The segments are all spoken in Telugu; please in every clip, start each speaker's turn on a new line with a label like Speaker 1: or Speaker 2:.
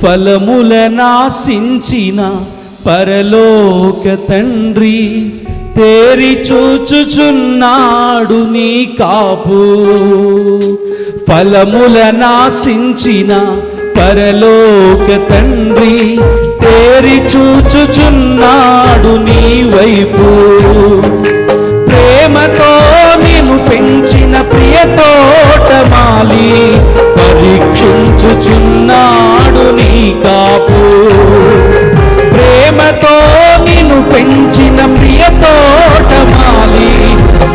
Speaker 1: ఫలములనాశించిన పరలోక తండ్రి తేరి చూచుచున్నాడు నీ కాపు. ఫలములనాశించిన పరలోక తండ్రి తేరి చూచుచున్నాడు నీ వైపు. ప్రేమతో నిన్ను పెంచిన ప్రియ తోటమాలి పరీక్షించుచున్నాడు నీ కాపు. ప్రేమతో నిన్ను పెంచిన ప్రియ తోటమాలి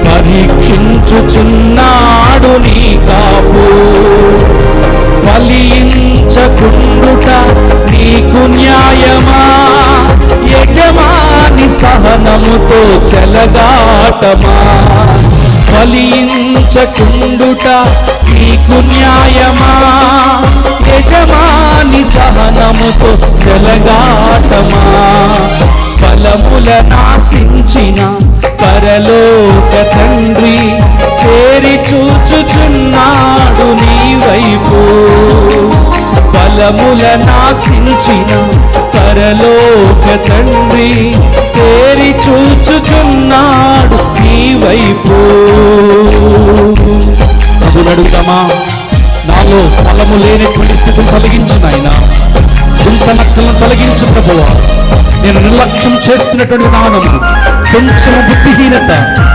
Speaker 1: పరీక్షించుచున్నాడు నీ కాపు. ఫలించకుండుట నీకు న్యాయమా, యజమాని సహనముతో చెలగాటమా. ఫలించకుండుట నీకు న్యాయమా, యజమాని సహనముతో చెలగాటమా. ఫలములనాశించిన పరలోక తండ్రి తేరి చూచుచున్నాడు నీ వైపు. ఫలములనాశించిన పరలోక తండ్రి తేరి చూచుచున్నాడు నీ వైపు. ప్రభువుని అడుగుదామా, నాలో ఫలము లేనటువంటి స్థితిని తొలగించు నాయనా. గుంట నక్కలను తొలగించు ప్రభువా. నేను నిర్లక్ష్యం చేస్తున్నటువంటి నానము, కొంచెము బుద్ధిహీనత,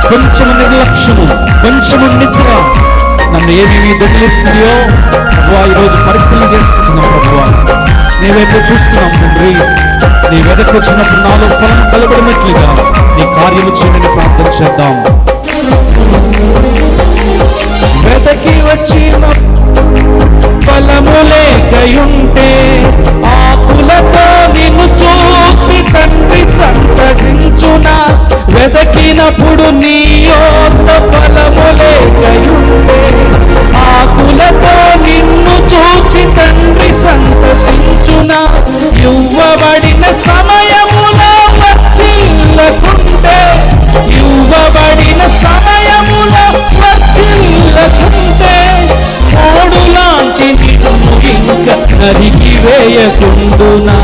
Speaker 1: కొంచెము నిర్లక్ష్యము, కొంచెము నిద్ర నన్ను ఏమేమి దొంగిలిస్తున్నాయో ప్రభువా ఈరోజు పరిశీలన చేసుకుంటున్నాం. ప్రభువా నీ వైపు చూస్తున్నాం తండ్రి. నీ వెదకు వచ్చినప్పుడు నాలో ఫలం కలబడినట్లుగా నీ కార్యము చేయమని ప్రార్థన చేద్దాం. వెదకి వచ్చిన ఫలము లేకయుంటే ఆకులతో నిన్ను చూసి తండ్రి సంతరించునా. వెదకినప్పుడు నీ యొద్ద ఫలము లేకయుంటే ఆకులతో నిన్ను చూచి తండ్రి సంతసించునా. ఇవ్వబడిన సమయములో వర్ధిల్లకుంటే, ఇవ్వబడిన సమయములో వర్ధిల్లకుంటే మోడు లాంటి నిన్ను ఇంక నరికి వేయకుండునా.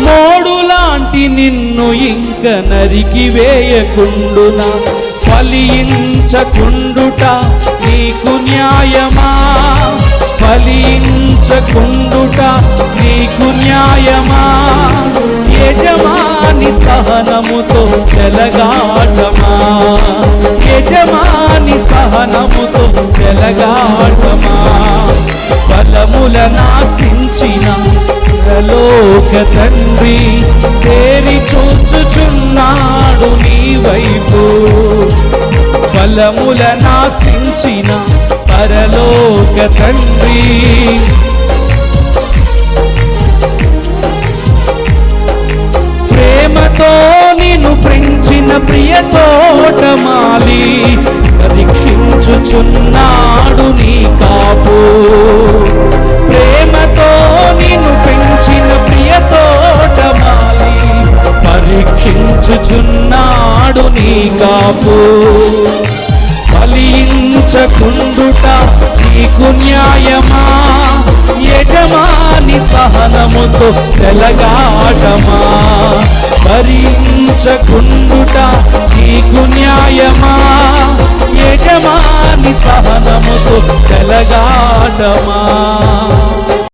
Speaker 1: మోడు లాంటి నిన్ను ఇంక నరికి వేయకుండునా. ఫలించకుండుట నీకు న్యాయమా, ఫలించకుండుట నీకు న్యాయమా, యజమాని సహనముతో చెలగాటమా. యజమాని సహనముతో చెలగాటమా. ఫలములనాశించిన పరలోక తండ్రి తేరి చూచుచున్నాడు నీ వైపు. ఫలములనాశించిన పరలోక తండ్రి ప్రేమతో నిన్ను పెంచిన ప్రియ తోటమాలి పరీక్షించుచున్నాడు నీ కాపు. ప్రేమతో నిన్ను పెంచిన ప్రియ తోటమాలి పరీక్షించుచున్నాడు నీ కాపు. ఫలించకుండుట నీకు న్యాయమా, యజమాని సహనముతో చెలగాటమా. ఫలించకుండుట నీకు న్యాయమా, యజమాని సహనముతో చెలగాటమా.